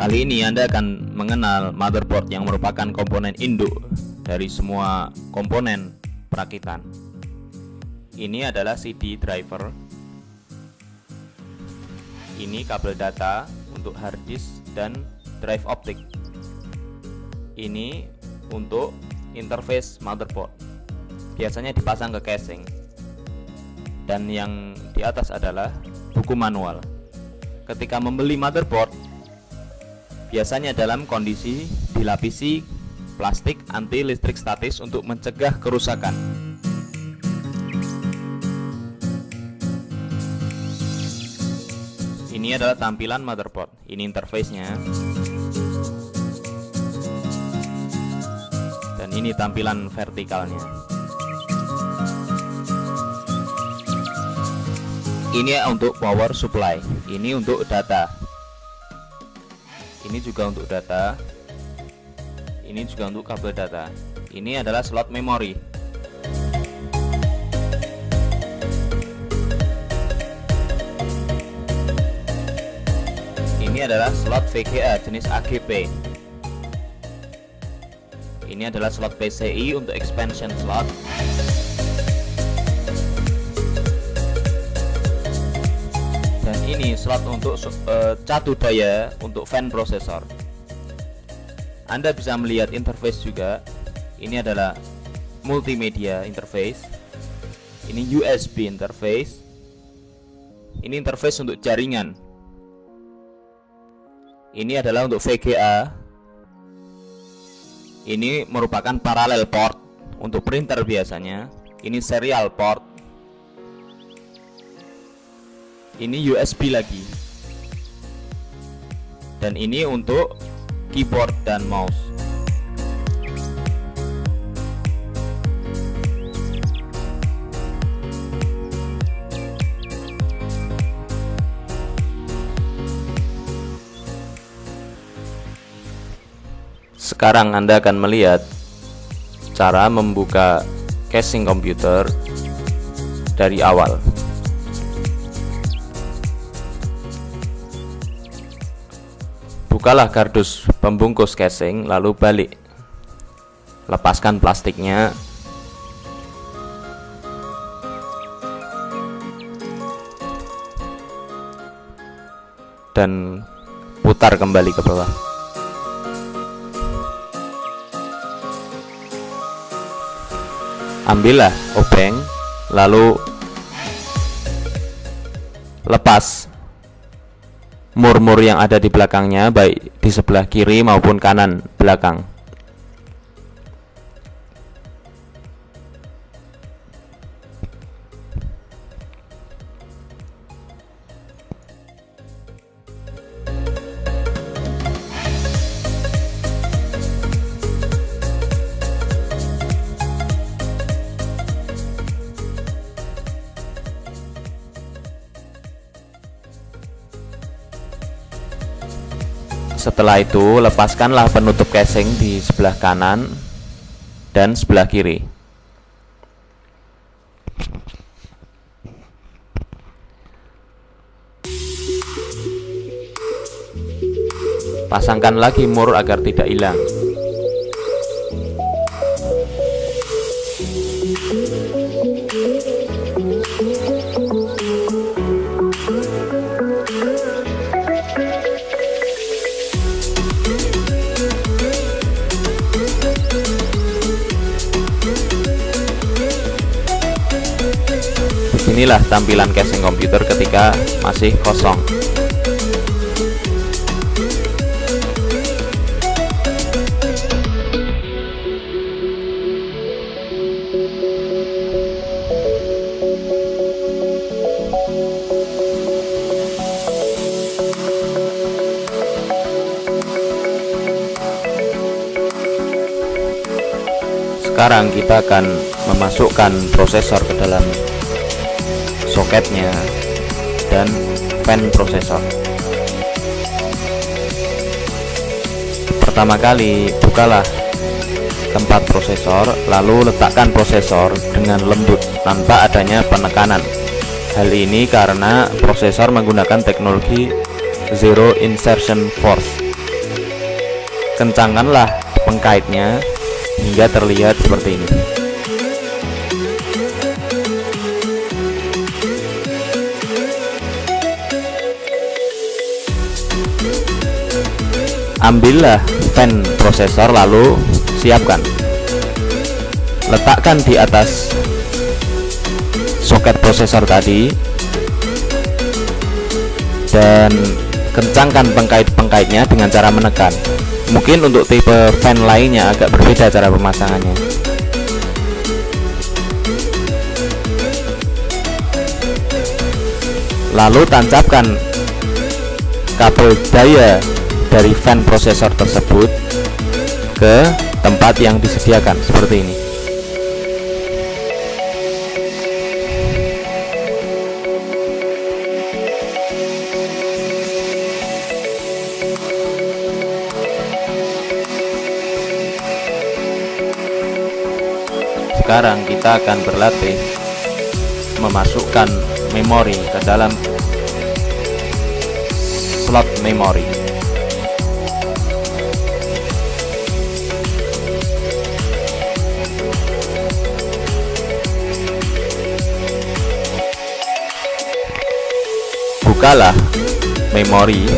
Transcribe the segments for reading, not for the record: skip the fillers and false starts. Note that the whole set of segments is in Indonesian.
Kali ini Anda akan mengenal motherboard yang merupakan komponen induk dari semua komponen perakitan. Ini adalah CD driver. Ini kabel data untuk hard disk dan drive optik. Ini untuk interface motherboard. Biasanya dipasang ke casing. Dan yang di atas adalah buku manual. Ketika membeli motherboard, biasanya dalam kondisi dilapisi plastik anti listrik statis untuk mencegah kerusakan. Ini adalah tampilan motherboard. Ini interface-nya. Dan ini tampilan vertikalnya. Ini untuk power supply. Ini untuk data. Ini juga untuk data. Ini juga untuk kabel data. Ini adalah slot memori. Ini adalah slot VGA jenis AGP. Ini adalah slot PCI untuk expansion slot. Dan ini slot untuk catu daya untuk fan prosesor. Anda bisa melihat interface juga. Ini adalah multimedia interface. Ini USB interface. Ini interface untuk jaringan. Ini adalah untuk VGA. Ini merupakan parallel port untuk printer biasanya. Ini serial port. Ini USB lagi. Dan ini untuk keyboard dan mouse. Sekarang Anda akan melihat cara membuka casing komputer dari awal. Bukalah kardus pembungkus casing, lalu balik. Lepaskan plastiknya. Dan putar kembali ke bawah. Ambillah obeng, lalu lepas mur-mur yang ada di belakangnya, baik di sebelah kiri maupun kanan belakang. Setelah itu, lepaskanlah penutup casing di sebelah kanan dan sebelah kiri. Pasangkan lagi mur agar tidak hilang. Inilah tampilan casing komputer ketika masih kosong. Sekarang kita akan memasukkan prosesor ke dalam soketnya dan fan prosesor. Pertama kali bukalah tempat prosesor, lalu letakkan prosesor dengan lembut tanpa adanya penekanan. Hal ini karena prosesor menggunakan teknologi Zero Insertion Force kencangkanlah pengkaitnya hingga terlihat seperti ini. Ambillah fan prosesor lalu siapkan. Letakkan di atas soket prosesor tadi dan kencangkan pengkait-pengkaitnya dengan cara menekan. Mungkin untuk tipe fan lainnya agak berbeda cara pemasangannya. Lalu tancapkan kabel daya dari fan prosesor tersebut ke tempat yang disediakan seperti ini. Sekarang kita akan berlatih memasukkan memori ke dalam slot memori. Bukalah memori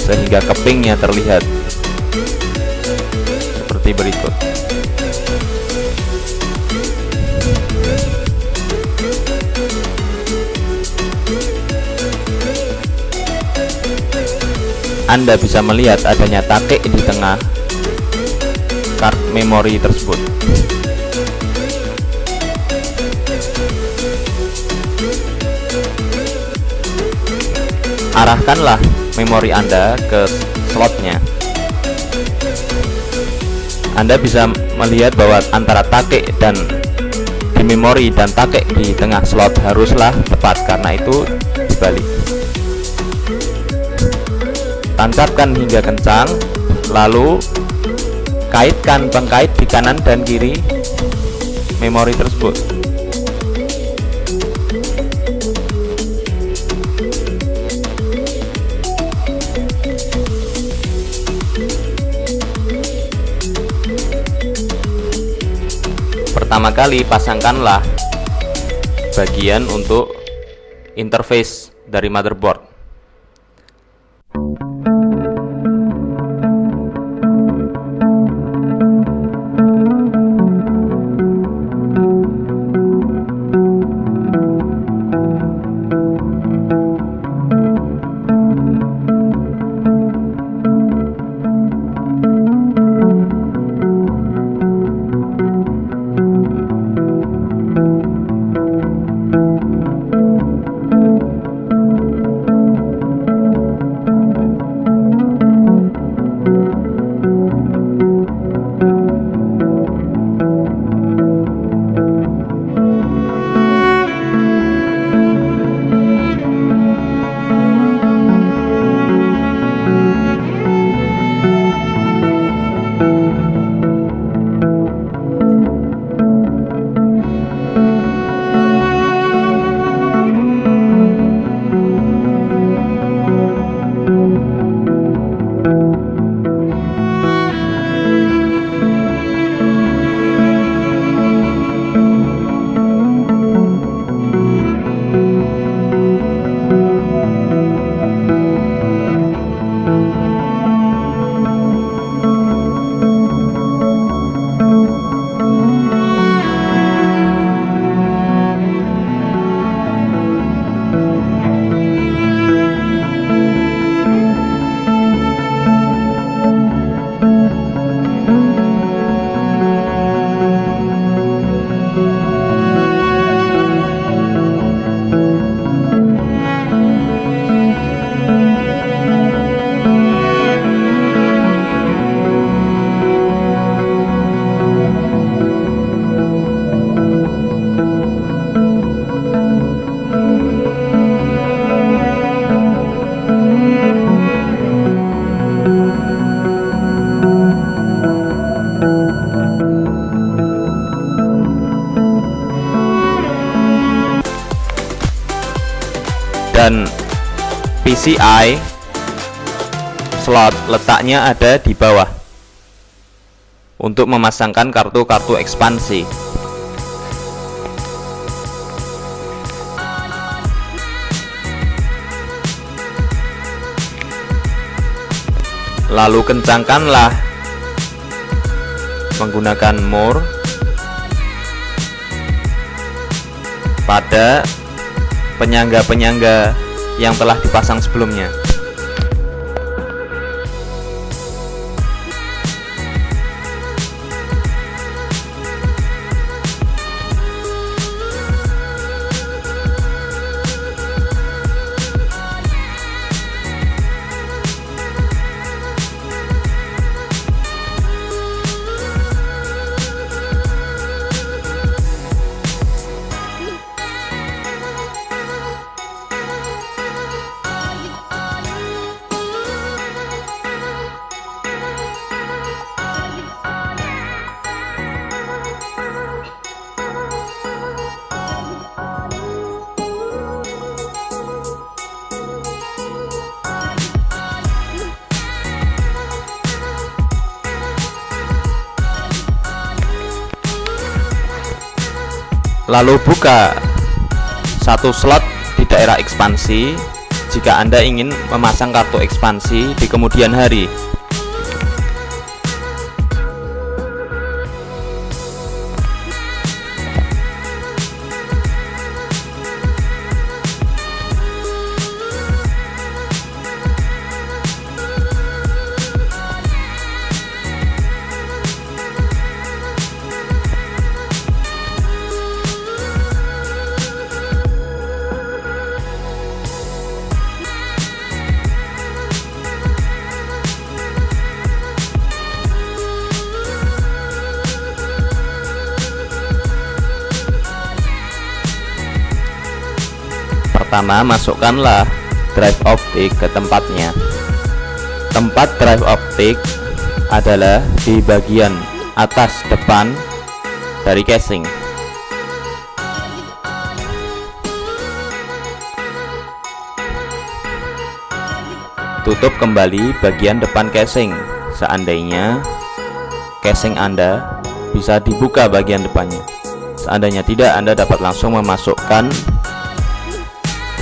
sehingga kepingnya terlihat seperti berikut. Anda bisa melihat adanya takik di tengah kart memori tersebut. Arahkanlah memori Anda ke slotnya. Anda bisa melihat bahwa antara takik dan di memori dan takik di tengah slot haruslah tepat, karena itu dibalik. Tancapkan hingga kencang, lalu kaitkan pengkait di kanan dan kiri memori tersebut. Pertama kali pasangkanlah bagian untuk interface dari motherboard. Dan PCI slot letaknya ada di bawah untuk memasangkan kartu-kartu ekspansi. Lalu kencangkanlah menggunakan more pada penyangga-penyangga yang telah dipasang sebelumnya. Lalu buka satu slot di daerah ekspansi jika Anda ingin memasang kartu ekspansi di kemudian hari. Pertama, masukkanlah drive optik ke tempatnya. Tempat drive optik adalah di bagian atas depan dari casing. Tutup kembali bagian depan casing. Seandainya casing Anda bisa dibuka bagian depannya. Seandainya tidak, Anda dapat langsung memasukkan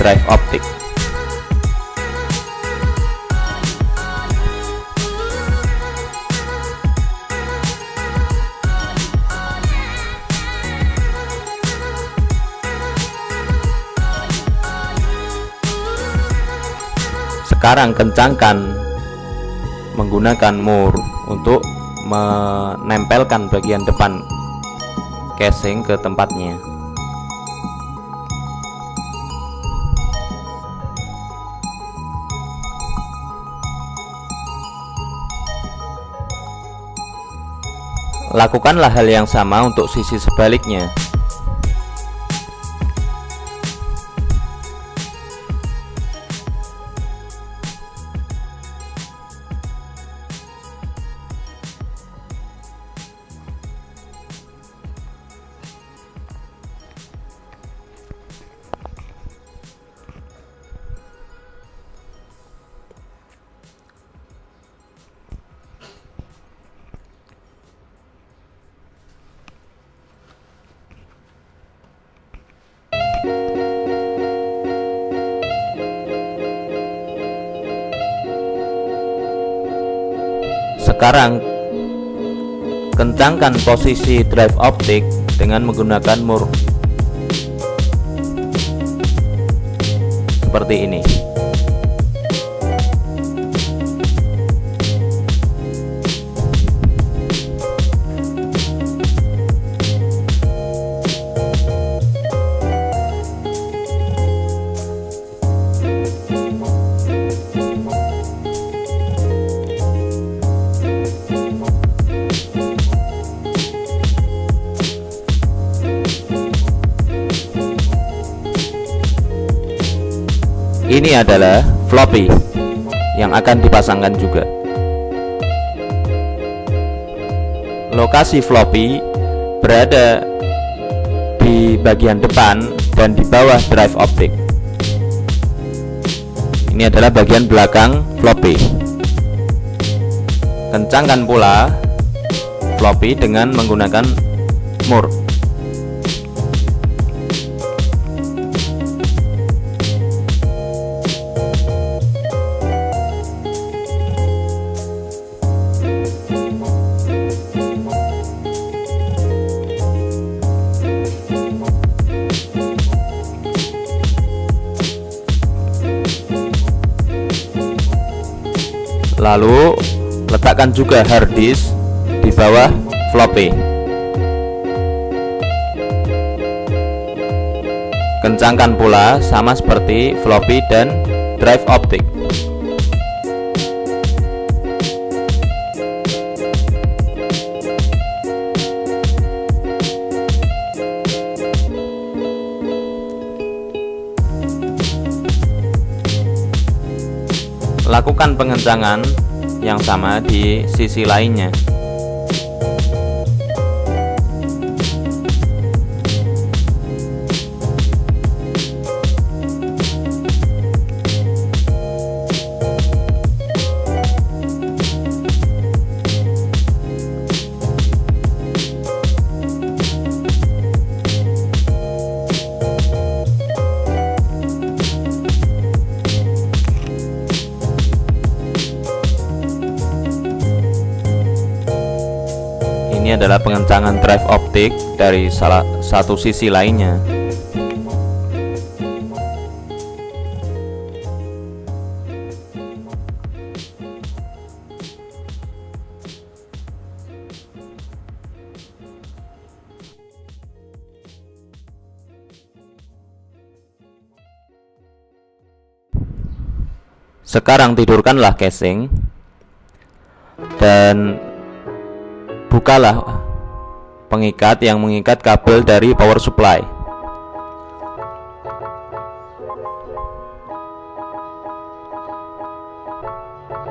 drive optik. Sekarang kencangkan menggunakan mur untuk menempelkan bagian depan casing ke tempatnya. Lakukanlah hal yang sama untuk sisi sebaliknya. Sekarang kencangkan posisi drive optik dengan menggunakan mur seperti ini. Ini adalah floppy yang akan dipasangkan juga. Lokasi floppy berada di bagian depan dan di bawah drive optik. Ini adalah bagian belakang floppy. Kencangkan pula floppy dengan menggunakan mur. Lalu letakkan juga hard disk di bawah floppy. Kencangkan pula sama seperti floppy dan drive optik. Lakukan pengencangan yang sama di sisi lainnya. Ini adalah pengencangan drive optik dari salah satu sisi lainnya. Sekarang tidurkanlah casing dan bukalah pengikat yang mengikat kabel dari power supply.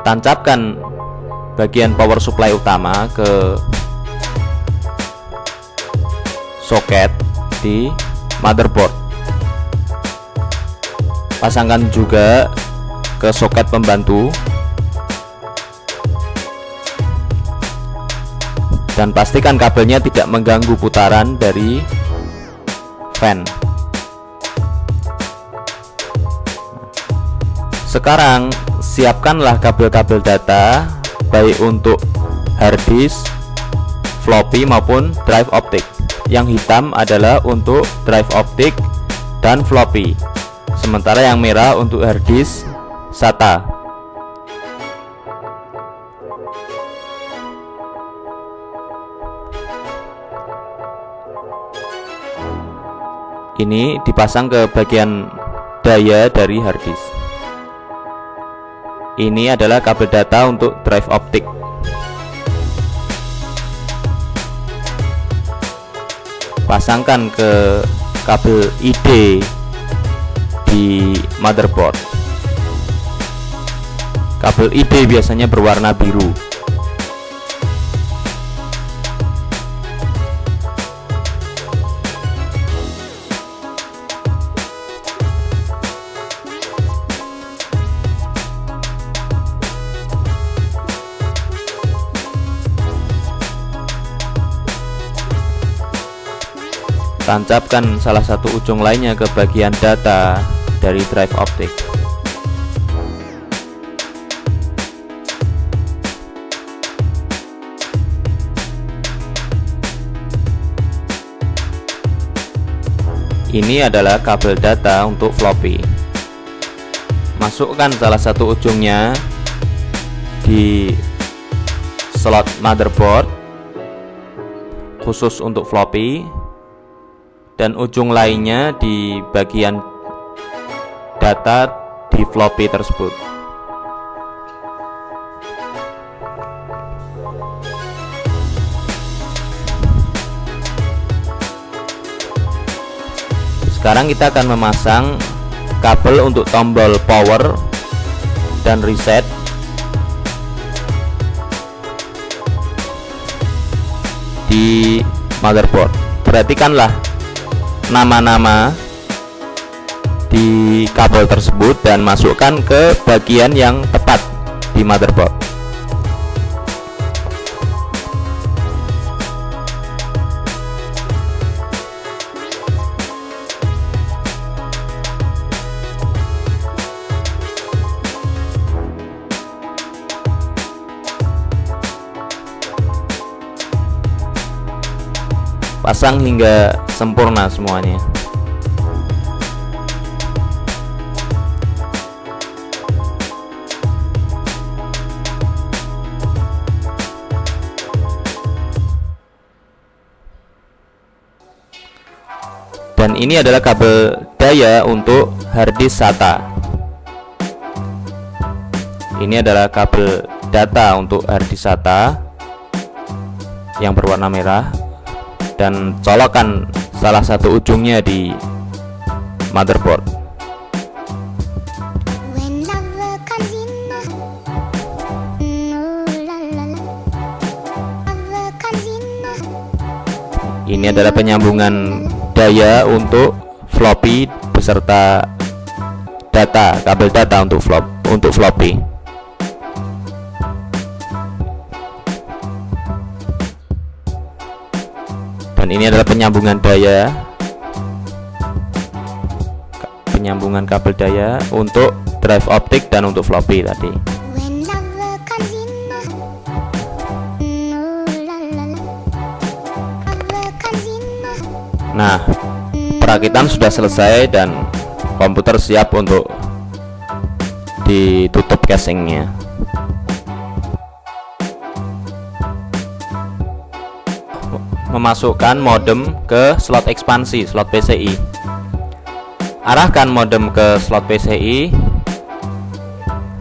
Tancapkan bagian power supply utama ke soket di motherboard. Pasangkan juga ke soket pembantu dan pastikan kabelnya tidak mengganggu putaran dari fan. Sekarang siapkanlah kabel-kabel data baik untuk hard disk, floppy maupun drive optik. Yang hitam adalah untuk drive optik dan floppy, sementara yang merah untuk hard disk, SATA. Ini dipasang ke bagian daya dari hard disk. Ini adalah kabel data untuk drive optik. Pasangkan ke kabel ID di motherboard. Kabel ID biasanya berwarna biru. Tancapkan salah satu ujung lainnya ke bagian data dari drive optik. Ini adalah kabel data untuk floppy. Masukkan salah satu ujungnya di slot motherboard khusus untuk floppy, dan ujung lainnya di bagian data di floppy tersebut. Sekarang kita akan memasang kabel untuk tombol power dan reset di motherboard. Perhatikanlah nama-nama di kabel tersebut dan masukkan ke bagian yang tepat di motherboard. pasang hingga sempurna semuanya. Dan ini adalah kabel daya untuk harddisk SATA. Ini adalah kabel data untuk harddisk SATA yang berwarna merah, dan colokan salah satu ujungnya di motherboard. Ini adalah penyambungan daya untuk floppy beserta data, kabel data untuk floppy. Dan ini adalah penyambungan daya, penyambungan kabel daya untuk drive optik dan untuk floppy tadi. Nah, perakitan sudah selesai dan komputer siap untuk ditutup casingnya. Memasukkan modem ke slot ekspansi, slot PCI. Arahkan modem ke slot PCI,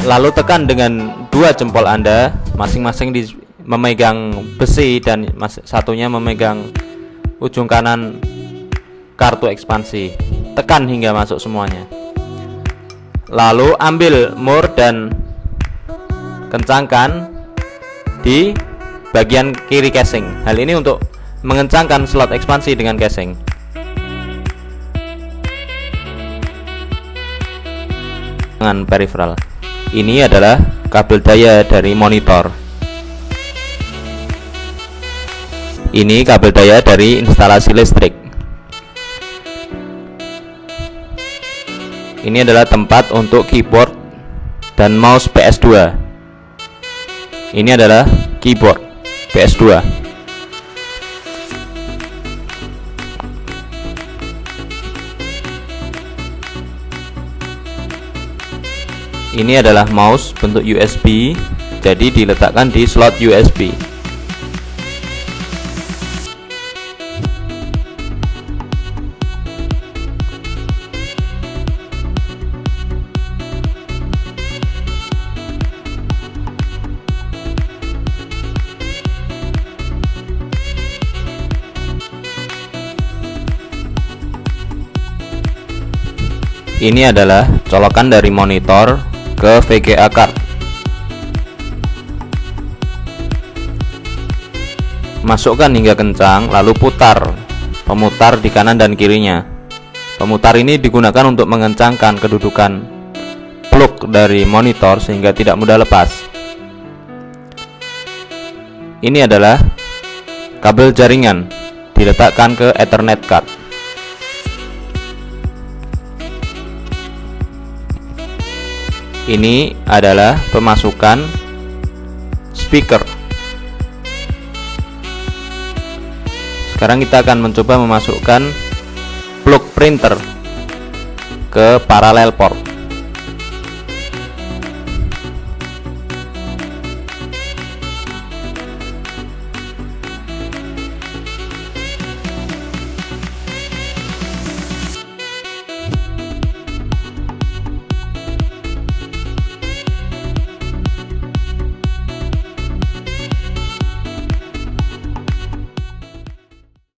lalu tekan dengan dua jempol Anda, masing-masing memegang besi dan satunya memegang ujung kanan kartu ekspansi. Tekan hingga masuk semuanya. Lalu ambil mur dan kencangkan di bagian kiri casing. Hal ini untuk mengencangkan slot ekspansi dengan casing. Dengan peripheral. Ini adalah kabel daya dari monitor. Ini kabel daya dari instalasi listrik. Ini adalah tempat untuk keyboard dan mouse PS2. Ini adalah keyboard PS2. Ini adalah mouse bentuk USB, jadi diletakkan di slot USB. Ini adalah colokan dari monitor ke VGA card. Masukkan hingga kencang, lalu putar pemutar di kanan dan kirinya. Pemutar ini digunakan untuk mengencangkan kedudukan plug dari monitor sehingga tidak mudah lepas. Ini adalah kabel jaringan, diletakkan ke Ethernet card. Ini adalah pemasukan speaker. Sekarang kita akan mencoba memasukkan plug printer ke parallel port.